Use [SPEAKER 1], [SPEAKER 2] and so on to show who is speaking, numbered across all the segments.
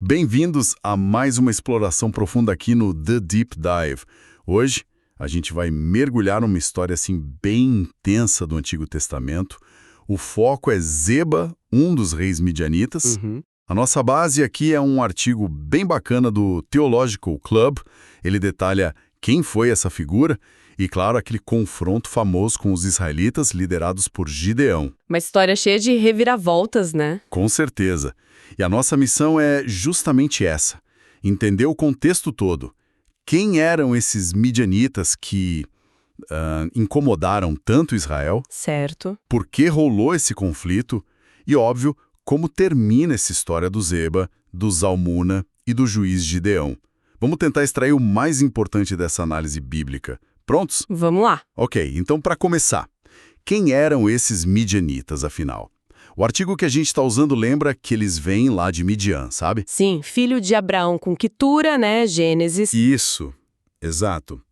[SPEAKER 1] Bem-vindos a mais uma exploração profunda aqui no The Deep Dive. Hoje, a gente vai mergulhar numa história assim bem intensa do Antigo Testamento. O foco é Zeba, um dos reis midianitas. A nossa base aqui é um artigo bem bacana do Theological Club. Ele detalha quem foi essa figura e, claro, aquele confronto famoso com os israelitas liderados por Gideão.
[SPEAKER 2] Uma história cheia de reviravoltas, né?
[SPEAKER 1] Com certeza. E a nossa missão é justamente essa: entender o contexto todo. Quem eram esses midianitas que incomodaram tanto Israel?
[SPEAKER 2] Certo.
[SPEAKER 1] Por que rolou esse conflito? E, óbvio, como termina essa história do Zeba, do Zalmuna e do juiz Gideão. Vamos tentar extrair o mais importante dessa análise bíblica. Prontos?
[SPEAKER 2] Vamos lá.
[SPEAKER 1] Ok, então para começar, quem eram esses midianitas, afinal? O artigo que a gente está usando lembra que eles vêm lá de Midian, sabe?
[SPEAKER 2] Sim, filho de Abraão com Quetura, né? Gênesis.
[SPEAKER 1] Isso, exato.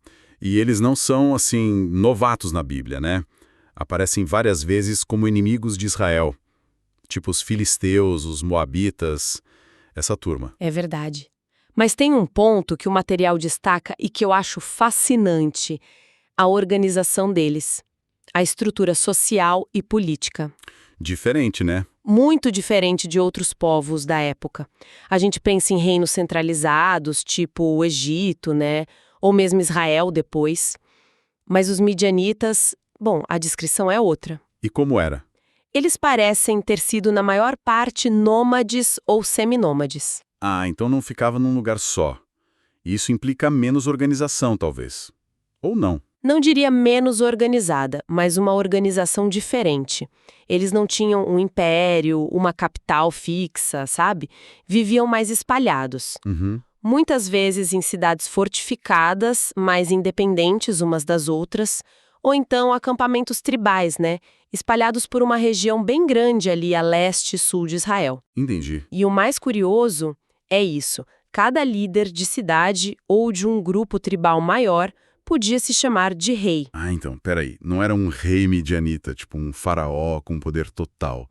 [SPEAKER 1] E eles não são, assim, novatos na Bíblia, né? Aparecem várias vezes como inimigos de Israel. Tipo os filisteus, os moabitas, essa turma.
[SPEAKER 2] É verdade. Mas tem um ponto que o material destaca e que eu acho fascinante: a organização deles, a estrutura social e política.
[SPEAKER 1] Diferente, né?
[SPEAKER 2] Muito diferente de outros povos da época. A gente pensa em reinos centralizados, tipo o Egito, né? Ou mesmo Israel depois. Mas os midianitas, bom, a descrição é outra.
[SPEAKER 1] E como era?
[SPEAKER 2] Eles parecem ter sido, na maior parte, nômades ou seminômades.
[SPEAKER 1] Ah, então não ficava num lugar só. Isso implica menos organização, talvez. Ou não.
[SPEAKER 2] Não diria menos organizada, mas uma organização diferente. Eles não tinham um império, uma capital fixa, sabe? Viviam mais espalhados. Muitas vezes em cidades fortificadas, mais independentes umas das outras, ou então acampamentos tribais, né? Espalhados por uma região bem grande ali a leste e sul de Israel.
[SPEAKER 1] Entendi.
[SPEAKER 2] E o mais curioso é isso: cada líder de cidade ou de um grupo tribal maior podia se chamar de rei.
[SPEAKER 1] Ah, então, peraí. Não era um rei midianita, tipo um faraó com poder total.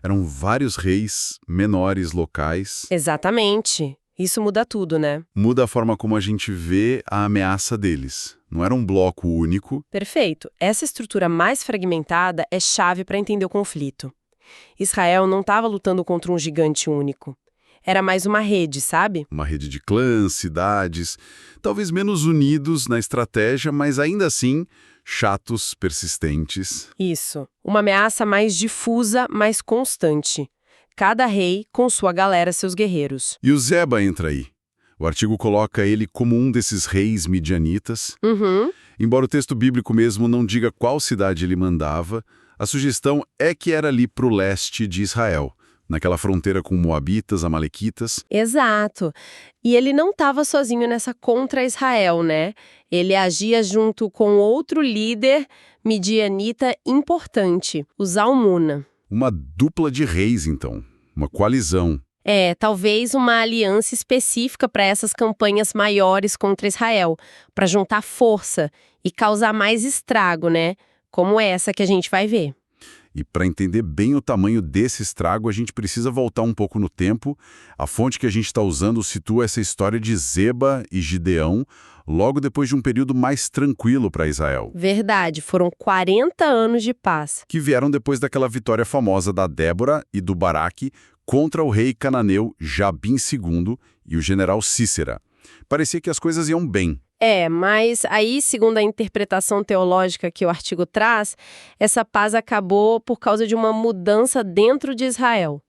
[SPEAKER 1] Eram vários reis menores locais.
[SPEAKER 2] Exatamente. Isso muda tudo, né?
[SPEAKER 1] Muda a forma como a gente vê a ameaça deles. Não era um bloco único.
[SPEAKER 2] Perfeito. Essa estrutura mais fragmentada é chave para entender o conflito. Israel não estava lutando contra um gigante único. Era mais uma rede, sabe?
[SPEAKER 1] Uma rede de clãs, cidades, talvez menos unidos na estratégia, mas ainda assim chatos, persistentes.
[SPEAKER 2] Isso. Uma ameaça mais difusa, mais constante. Cada rei com sua galera, seus guerreiros.
[SPEAKER 1] E o Zeba entra aí. O artigo coloca ele como um desses reis midianitas. Embora o texto bíblico mesmo não diga qual cidade ele mandava, a sugestão é que era ali para o leste de Israel, naquela fronteira com moabitas, amalequitas.
[SPEAKER 2] Exato. E ele não estava sozinho nessa contra Israel, né? Ele agia junto com outro líder midianita importante, o Zalmuna.
[SPEAKER 1] Uma dupla de reis, então. Uma coalizão.
[SPEAKER 2] Talvez uma aliança específica para essas campanhas maiores contra Israel, para juntar força e causar mais estrago, né? Como essa que a gente vai ver.
[SPEAKER 1] E para entender bem o tamanho desse estrago, a gente precisa voltar um pouco no tempo. A fonte que a gente está usando situa essa história de Zeba e Gideão logo depois de um período mais tranquilo para Israel.
[SPEAKER 2] Verdade, foram 40 anos de paz.
[SPEAKER 1] Que vieram depois daquela vitória famosa da Débora e do Baraque contra o rei cananeu Jabim II e o general Sísera. Parecia que as coisas iam bem.
[SPEAKER 2] Mas aí, segundo a interpretação teológica que o artigo traz, essa paz acabou por causa de uma mudança dentro de Israel.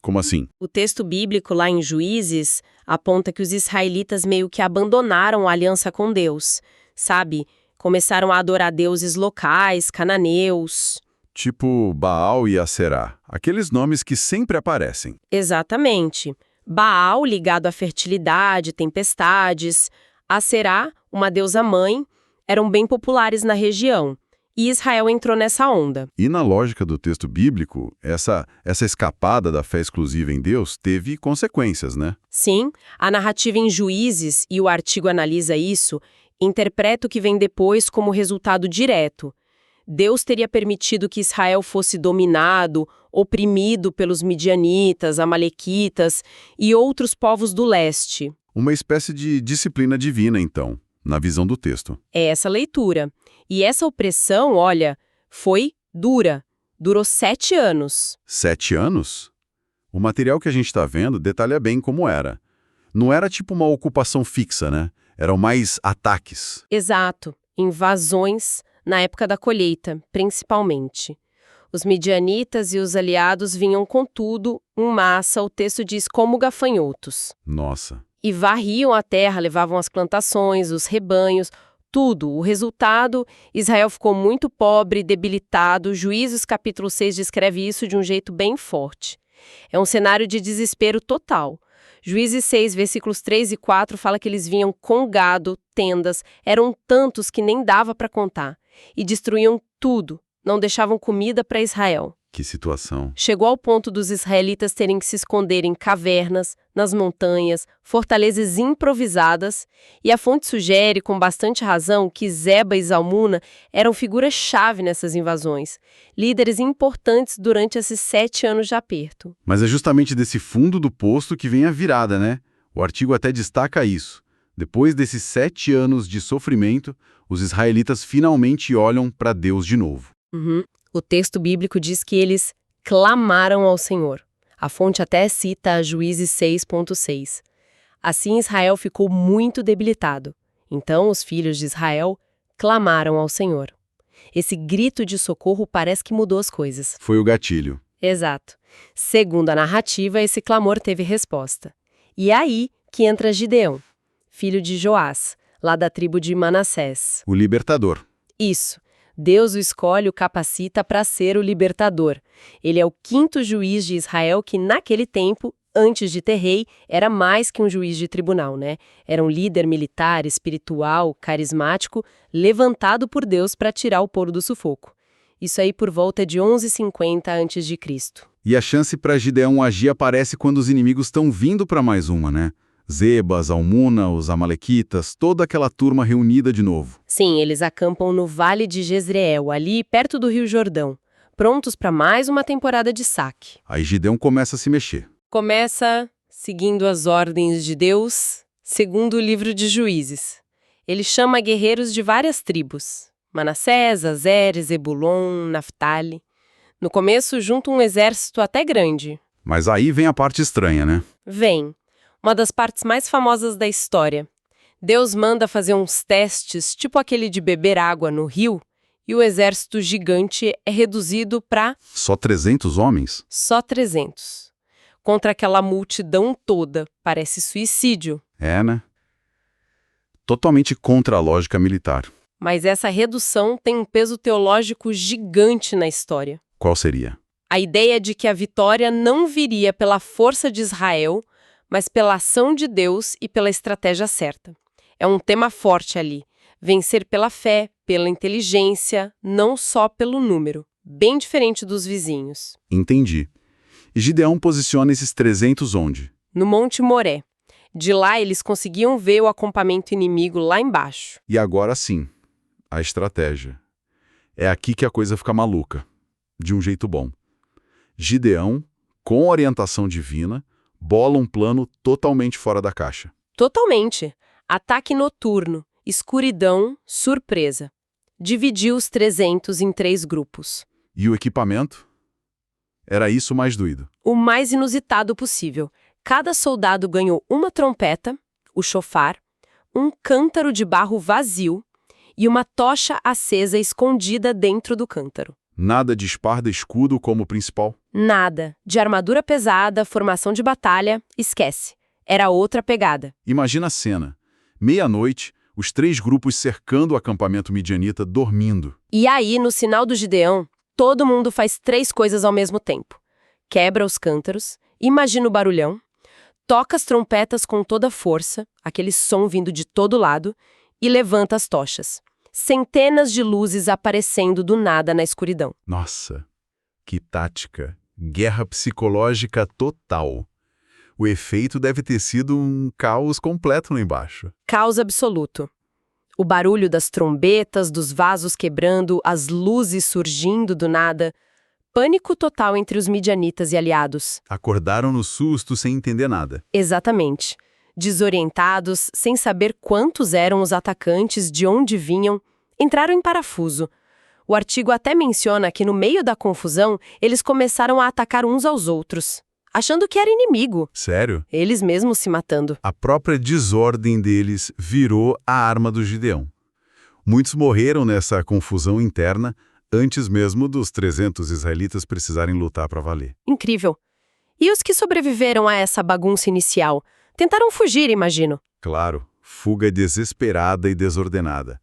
[SPEAKER 1] Como assim?
[SPEAKER 2] O texto bíblico lá em Juízes aponta que os israelitas meio que abandonaram a aliança com Deus, sabe? Começaram a adorar deuses locais, cananeus.
[SPEAKER 1] Tipo Baal e Aserá, aqueles nomes que sempre aparecem.
[SPEAKER 2] Exatamente. Baal, ligado à fertilidade, tempestades. Aserá, uma deusa-mãe, eram bem populares na região. E Israel entrou nessa onda.
[SPEAKER 1] E na lógica do texto bíblico, essa escapada da fé exclusiva em Deus teve consequências, né?
[SPEAKER 2] Sim, a narrativa em Juízes, e o artigo analisa isso, interpreta o que vem depois como resultado direto. Deus teria permitido que Israel fosse dominado oprimido pelos midianitas, amalequitas e outros povos do leste.
[SPEAKER 1] Uma espécie de disciplina divina, então, na visão do texto.
[SPEAKER 2] É essa leitura. E essa opressão, olha, foi dura. Durou 7 anos.
[SPEAKER 1] 7 anos? O material que a gente está vendo detalha bem como era. Não era tipo uma ocupação fixa, né? Eram mais ataques.
[SPEAKER 2] Exato. Invasões na época da colheita, principalmente. Os midianitas e os aliados vinham com tudo, em massa, o texto diz, como gafanhotos.
[SPEAKER 1] Nossa.
[SPEAKER 2] E varriam a terra, levavam as plantações, os rebanhos, tudo. O resultado, Israel ficou muito pobre, debilitado. Juízes capítulo 6 descreve isso de um jeito bem forte. É um cenário de desespero total. Juízes 6, versículos 3 e 4 fala que eles vinham com gado, tendas, eram tantos que nem dava para contar. E destruíam tudo, não deixavam comida para Israel.
[SPEAKER 1] Que situação.
[SPEAKER 2] Chegou ao ponto dos israelitas terem que se esconder em cavernas, nas montanhas, fortalezas improvisadas, e a fonte sugere, com bastante razão, que Zeba e Zalmuna eram figuras-chave nessas invasões, líderes importantes durante esses 7 anos de aperto.
[SPEAKER 1] Mas é justamente desse fundo do poço que vem a virada, né? O artigo até destaca isso. Depois desses 7 anos de sofrimento, os israelitas finalmente olham para Deus de novo.
[SPEAKER 2] O texto bíblico diz que eles clamaram ao Senhor. A fonte até cita Juízes 6.6. Assim Israel ficou muito debilitado. Então os filhos de Israel clamaram ao Senhor. Esse grito de socorro parece que mudou as coisas.
[SPEAKER 1] Foi o gatilho.
[SPEAKER 2] Exato. Segundo a narrativa, esse clamor teve resposta. E é aí que entra Gideão, filho de Joás, lá da tribo de Manassés.
[SPEAKER 1] O libertador.
[SPEAKER 2] Isso. Deus o escolhe, o capacita para ser o libertador. Ele é o 5º juiz de Israel que, naquele tempo, antes de ter rei, era mais que um juiz de tribunal, né? Era um líder militar, espiritual, carismático, levantado por Deus para tirar o povo do sufoco. Isso aí por volta de 1150 a.C.
[SPEAKER 1] E a chance para Gideão agir aparece quando os inimigos estão vindo para mais uma, né? Zeba, Zalmuna, os amalequitas, toda aquela turma reunida de novo.
[SPEAKER 2] Sim, eles acampam no Vale de Jezreel, ali perto do Rio Jordão, prontos para mais uma temporada de saque.
[SPEAKER 1] Aí Gideão começa a se mexer.
[SPEAKER 2] Começa seguindo as ordens de Deus, segundo o livro de Juízes. Ele chama guerreiros de várias tribos, Manassés, Azer, Zebulon, Naftali. No começo, junta um exército até grande.
[SPEAKER 1] Mas aí vem a parte estranha, né?
[SPEAKER 2] Vem. Uma das partes mais famosas da história. Deus manda fazer uns testes, tipo aquele de beber água no rio, e o exército gigante é reduzido para...
[SPEAKER 1] Só 300 homens?
[SPEAKER 2] Só 300. Contra aquela multidão toda. Parece suicídio.
[SPEAKER 1] É, né? Totalmente contra a lógica militar.
[SPEAKER 2] Mas essa redução tem um peso teológico gigante na história.
[SPEAKER 1] Qual seria?
[SPEAKER 2] A ideia de que a vitória não viria pela força de Israel, mas pela ação de Deus e pela estratégia certa. É um tema forte ali. Vencer pela fé, pela inteligência, não só pelo número. Bem diferente dos vizinhos.
[SPEAKER 1] Entendi. E Gideão posiciona esses 300 onde?
[SPEAKER 2] No Monte Moré. De lá eles conseguiam ver o acampamento inimigo lá embaixo.
[SPEAKER 1] E agora sim, a estratégia. É aqui que a coisa fica maluca. De um jeito bom. Gideão, com orientação divina, bola um plano totalmente fora da caixa.
[SPEAKER 2] Totalmente. Ataque noturno, escuridão, surpresa. Dividiu os 300 em 3 grupos.
[SPEAKER 1] E o equipamento? Era isso mais doído.
[SPEAKER 2] O mais inusitado possível. Cada soldado ganhou uma trompeta, o chofar, um cântaro de barro vazio e uma tocha acesa escondida dentro do cântaro.
[SPEAKER 1] Nada de espada e escudo como principal?
[SPEAKER 2] Nada. De armadura pesada, formação de batalha, esquece. Era outra pegada.
[SPEAKER 1] Imagina a cena. Meia-noite, os 3 grupos cercando o acampamento midianita dormindo.
[SPEAKER 2] E aí, no sinal do Gideão, todo mundo faz 3 coisas ao mesmo tempo. Quebra os cântaros, imagina o barulhão, toca as trompetas com toda força, aquele som vindo de todo lado, e levanta as tochas. Centenas de luzes aparecendo do nada na escuridão.
[SPEAKER 1] Nossa, que tática! Guerra psicológica total. O efeito deve ter sido um caos completo lá embaixo.
[SPEAKER 2] Caos absoluto. O barulho das trombetas, dos vasos quebrando, as luzes surgindo do nada. Pânico total entre os midianitas e aliados.
[SPEAKER 1] Acordaram no susto sem entender nada.
[SPEAKER 2] Exatamente. Desorientados, sem saber quantos eram os atacantes, de onde vinham, entraram em parafuso. O artigo até menciona que, no meio da confusão, eles começaram a atacar uns aos outros, achando que era inimigo.
[SPEAKER 1] Sério?
[SPEAKER 2] Eles mesmos se matando.
[SPEAKER 1] A própria desordem deles virou a arma do Gideão. Muitos morreram nessa confusão interna antes mesmo dos 300 israelitas precisarem lutar para valer.
[SPEAKER 2] Incrível. E os que sobreviveram a essa bagunça inicial? Tentaram fugir, imagino.
[SPEAKER 1] Claro, fuga desesperada e desordenada.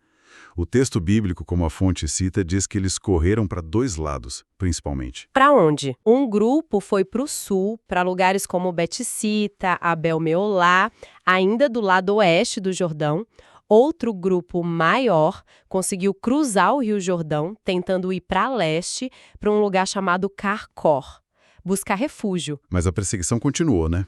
[SPEAKER 1] O texto bíblico, como a fonte cita, diz que eles correram para 2 lados, principalmente.
[SPEAKER 2] Para onde? Um grupo foi para o sul, para lugares como Bet-Sita, Abel-Meolá, ainda do lado oeste do Jordão. Outro grupo maior conseguiu cruzar o Rio Jordão, tentando ir para leste, para um lugar chamado Carcor, buscar refúgio.
[SPEAKER 1] Mas a perseguição continuou, né?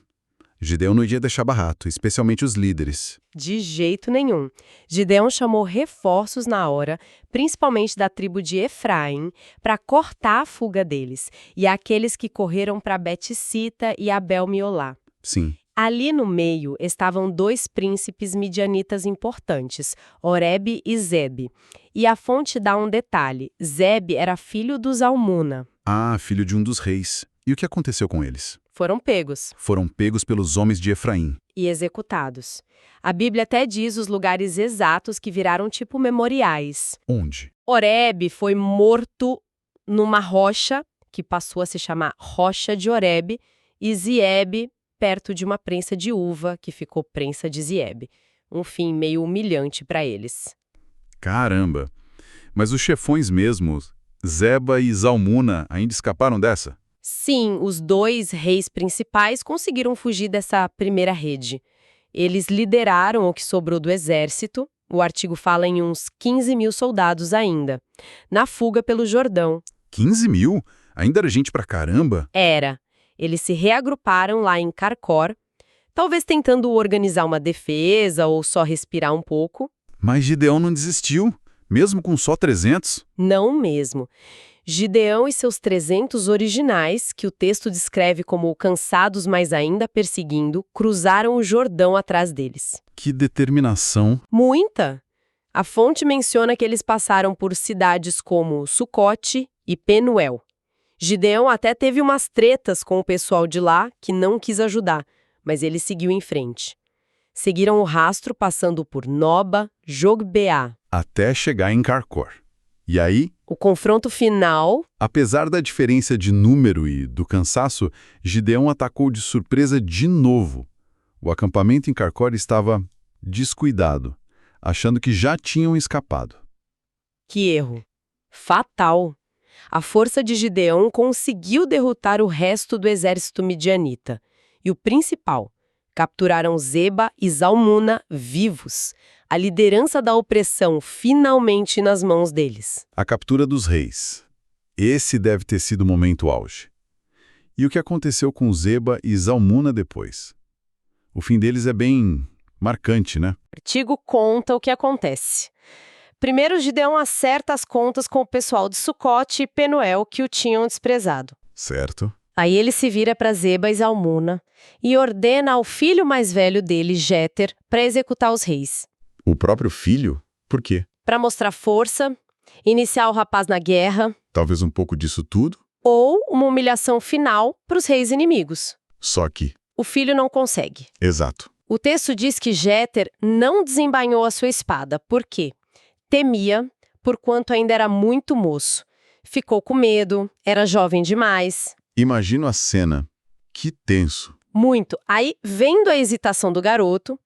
[SPEAKER 1] Gideão não ia deixar barato, especialmente os líderes.
[SPEAKER 2] De jeito nenhum. Gideão chamou reforços na hora, principalmente da tribo de Efraim, para cortar a fuga deles, e aqueles que correram para Bet-Sita e Abel-Meolá.
[SPEAKER 1] Sim.
[SPEAKER 2] Ali no meio estavam 2 príncipes midianitas importantes, Oreb e Zebe. E a fonte dá um detalhe: Zebe era filho do Zalmuna.
[SPEAKER 1] Ah, filho de um dos reis. E o que aconteceu com eles?
[SPEAKER 2] Foram pegos.
[SPEAKER 1] Foram pegos pelos homens de Efraim.
[SPEAKER 2] E executados. A Bíblia até diz os lugares exatos que viraram tipo memoriais.
[SPEAKER 1] Onde?
[SPEAKER 2] Oreb foi morto numa rocha, que passou a se chamar Rocha de Oreb, e Ziebe perto de uma prensa de uva, que ficou prensa de Ziebe. Um fim meio humilhante para eles.
[SPEAKER 1] Caramba! Mas os chefões mesmos, Zeba e Zalmuna, ainda escaparam dessa?
[SPEAKER 2] Sim, os 2 reis principais conseguiram fugir dessa primeira rede. Eles lideraram o que sobrou do exército, o artigo fala em uns 15 mil soldados ainda, na fuga pelo Jordão.
[SPEAKER 1] 15 mil? Ainda era gente pra caramba?
[SPEAKER 2] Era. Eles se reagruparam lá em Carcor, talvez tentando organizar uma defesa ou só respirar um pouco.
[SPEAKER 1] Mas Gideão não desistiu, mesmo com só 300?
[SPEAKER 2] Não mesmo. Gideão e seus 300 originais, que o texto descreve como cansados, mas ainda perseguindo, cruzaram o Jordão atrás deles.
[SPEAKER 1] Que determinação!
[SPEAKER 2] Muita! A fonte menciona que eles passaram por cidades como Sucote e Penuel. Gideão até teve umas tretas com o pessoal de lá, que não quis ajudar, mas ele seguiu em frente. Seguiram o rastro passando por Noba, Jogbeá.
[SPEAKER 1] Até chegar em Carcor. E aí?
[SPEAKER 2] O confronto final...
[SPEAKER 1] Apesar da diferença de número e do cansaço, Gideão atacou de surpresa de novo. O acampamento em Carcor estava descuidado, achando que já tinham escapado.
[SPEAKER 2] Que erro! Fatal! A força de Gideão conseguiu derrotar o resto do exército midianita. E o principal, capturaram Zeba e Zalmuna vivos. A liderança da opressão finalmente nas mãos deles.
[SPEAKER 1] A captura dos reis. Esse deve ter sido o momento auge. E o que aconteceu com Zeba e Zalmuna depois? O fim deles é bem marcante, né?
[SPEAKER 2] O artigo conta o que acontece. Primeiro, Gideão acerta as contas com o pessoal de Sucote e Penuel que o tinham desprezado.
[SPEAKER 1] Certo.
[SPEAKER 2] Aí ele se vira para Zeba e Zalmuna e ordena ao filho mais velho dele, Jéter, para executar os reis.
[SPEAKER 1] O próprio filho? Por quê?
[SPEAKER 2] Para mostrar força, iniciar o rapaz na guerra.
[SPEAKER 1] Talvez um pouco disso tudo?
[SPEAKER 2] Ou uma humilhação final para os reis inimigos.
[SPEAKER 1] Só que...
[SPEAKER 2] O filho não consegue.
[SPEAKER 1] Exato.
[SPEAKER 2] O texto diz que Jéter não desembainhou a sua espada. Por quê? Temia, porquanto ainda era muito moço. Ficou com medo, era jovem demais.
[SPEAKER 1] Imagino a cena. Que tenso.
[SPEAKER 2] Muito. Aí, vendo a hesitação do garoto,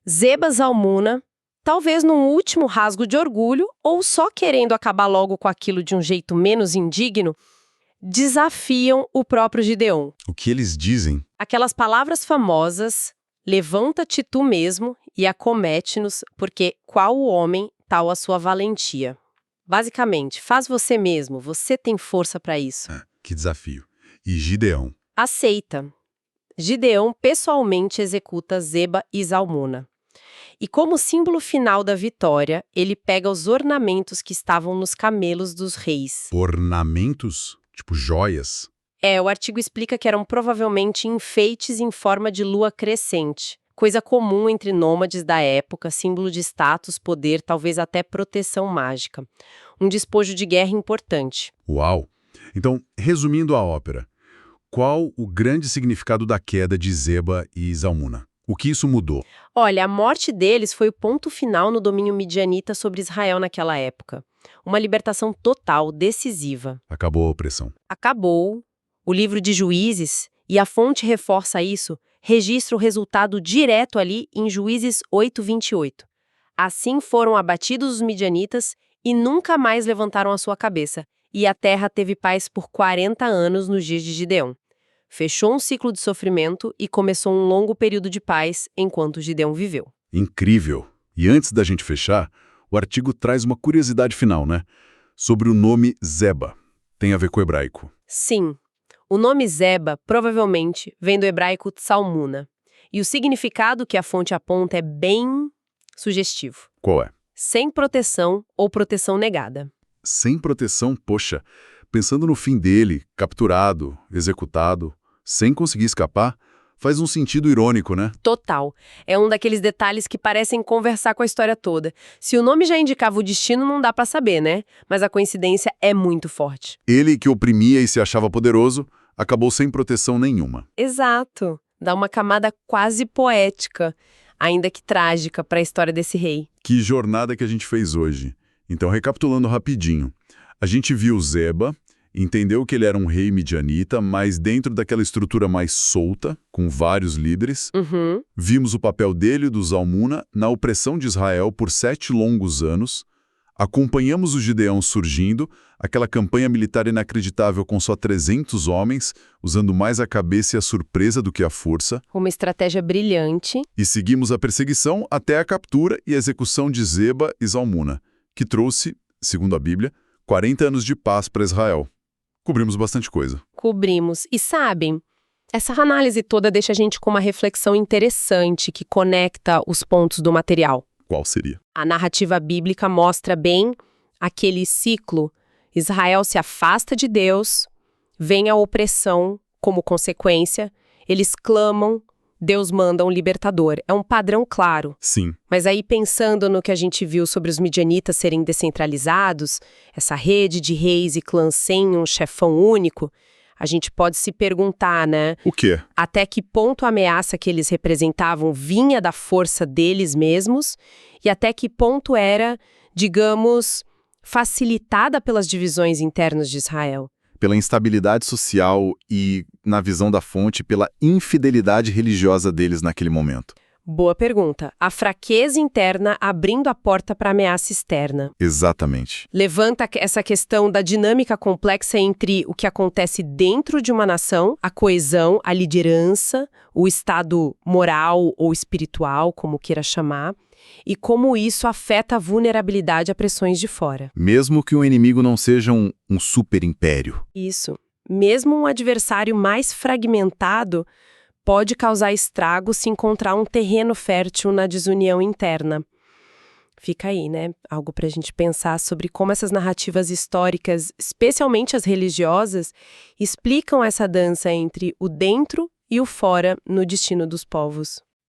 [SPEAKER 2] Zeba Zalmuna, talvez num último rasgo de orgulho ou só querendo acabar logo com aquilo de um jeito menos indigno, desafiam o próprio Gideão.
[SPEAKER 1] O que eles dizem?
[SPEAKER 2] Aquelas palavras famosas, levanta-te tu mesmo e acomete-nos, porque qual o homem, tal a sua valentia. Basicamente, faz você mesmo, você tem força para isso.
[SPEAKER 1] Que desafio. E Gideão?
[SPEAKER 2] Aceita. Gideão pessoalmente executa Zeba e Zalmuna. E como símbolo final da vitória, ele pega os ornamentos que estavam nos camelos dos reis.
[SPEAKER 1] Ornamentos? Tipo joias?
[SPEAKER 2] O artigo explica que eram provavelmente enfeites em forma de lua crescente, coisa comum entre nômades da época, símbolo de status, poder, talvez até proteção mágica. Um despojo de guerra importante.
[SPEAKER 1] Uau! Então, resumindo a ópera, qual o grande significado da queda de Zeba e Zalmuna? O que isso mudou?
[SPEAKER 2] Olha, a morte deles foi o ponto final no domínio midianita sobre Israel naquela época. Uma libertação total, decisiva.
[SPEAKER 1] Acabou a opressão.
[SPEAKER 2] Acabou. O livro de Juízes, e a fonte reforça isso, registra o resultado direto ali em Juízes 8:28. Assim foram abatidos os midianitas e nunca mais levantaram a sua cabeça, e a terra teve paz por 40 anos nos dias de Gideão. Fechou um ciclo de sofrimento e começou um longo período de paz enquanto Gideão viveu.
[SPEAKER 1] Incrível! E antes da gente fechar, o artigo traz uma curiosidade final, né? Sobre o nome Zeba. Tem a ver com o hebraico.
[SPEAKER 2] Sim. O nome Zeba provavelmente vem do hebraico Tsalmuna. E o significado que a fonte aponta é bem sugestivo.
[SPEAKER 1] Qual é?
[SPEAKER 2] Sem proteção ou proteção negada.
[SPEAKER 1] Sem proteção, poxa, pensando no fim dele, capturado, executado, sem conseguir escapar, faz um sentido irônico, né?
[SPEAKER 2] Total. É um daqueles detalhes que parecem conversar com a história toda. Se o nome já indicava o destino, não dá pra saber, né? Mas a coincidência é muito forte.
[SPEAKER 1] Ele que oprimia e se achava poderoso, acabou sem proteção nenhuma.
[SPEAKER 2] Exato. Dá uma camada quase poética, ainda que trágica, para a história desse rei.
[SPEAKER 1] Que jornada que a gente fez hoje. Então, recapitulando rapidinho. A gente viu Zeba, entendeu que ele era um rei midianita, mas dentro daquela estrutura mais solta, com vários líderes.
[SPEAKER 2] Uhum.
[SPEAKER 1] Vimos o papel dele e do Zalmuna na opressão de Israel por 7 longos anos. Acompanhamos o Gideão surgindo, aquela campanha militar inacreditável com só 300 homens, usando mais a cabeça e a surpresa do que a força.
[SPEAKER 2] Uma estratégia brilhante.
[SPEAKER 1] E seguimos a perseguição até a captura e execução de Zeba e Zalmuna, que trouxe, segundo a Bíblia, 40 anos de paz para Israel. Cobrimos bastante coisa.
[SPEAKER 2] Cobrimos. E sabem, essa análise toda deixa a gente com uma reflexão interessante que conecta os pontos do material.
[SPEAKER 1] Qual seria?
[SPEAKER 2] A narrativa bíblica mostra bem aquele ciclo. Israel se afasta de Deus, vem a opressão como consequência, eles clamam, Deus manda um libertador. É um padrão claro.
[SPEAKER 1] Sim.
[SPEAKER 2] Mas aí, pensando no que a gente viu sobre os midianitas serem descentralizados, essa rede de reis e clãs sem um chefão único, a gente pode se perguntar, né?
[SPEAKER 1] O quê?
[SPEAKER 2] Até que ponto a ameaça que eles representavam vinha da força deles mesmos e até que ponto era, digamos, facilitada pelas divisões internas de Israel.
[SPEAKER 3] Pela instabilidade social e, na visão da fonte, pela infidelidade religiosa deles naquele momento.
[SPEAKER 2] Boa pergunta. A fraqueza interna abrindo a porta para a ameaça externa.
[SPEAKER 3] Exatamente.
[SPEAKER 2] Levanta essa questão da dinâmica complexa entre o que acontece dentro de uma nação, a coesão, a liderança, o estado moral ou espiritual, como queira chamar, e como isso afeta a vulnerabilidade a pressões de fora.
[SPEAKER 3] Mesmo que o inimigo não seja um super império.
[SPEAKER 2] Isso. Mesmo um adversário mais fragmentado pode causar estrago se encontrar um terreno fértil na desunião interna. Fica aí, né? Algo para a gente pensar sobre como essas narrativas históricas, especialmente as religiosas, explicam essa dança entre o dentro e o fora no destino dos povos.